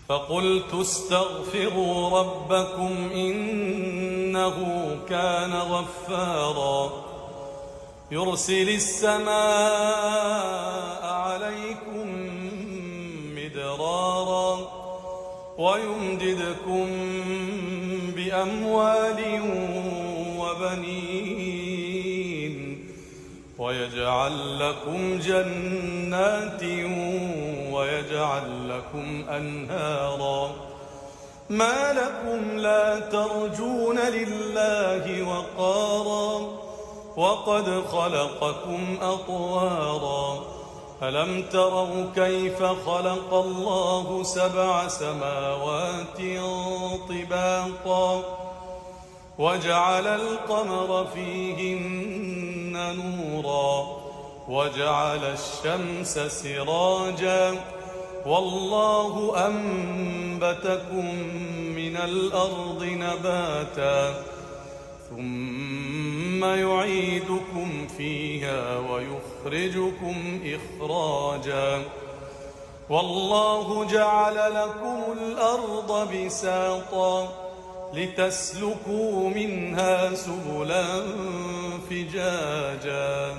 فقلت استغفروا ربكم إنه كان غفارا يرسل السماء عليكم مدرارا ويمددكم بأموال وبنين ويجعل لكم جنات ويجعل لكم أنهارا ما لكم لا ترجون لله وقارا وقد خلقكم أطوارا ألم تروا كيف خلق الله 7 سماوات طباقا وجعل القمر فيهن نورا وجعل الشمس سراجا والله أنبتكم من الأرض نباتا ثم يعيدكم فيها ويخرجكم إخراجا والله جعل لكم الأرض بساطا لتسلكوا منها سبلا فجاجا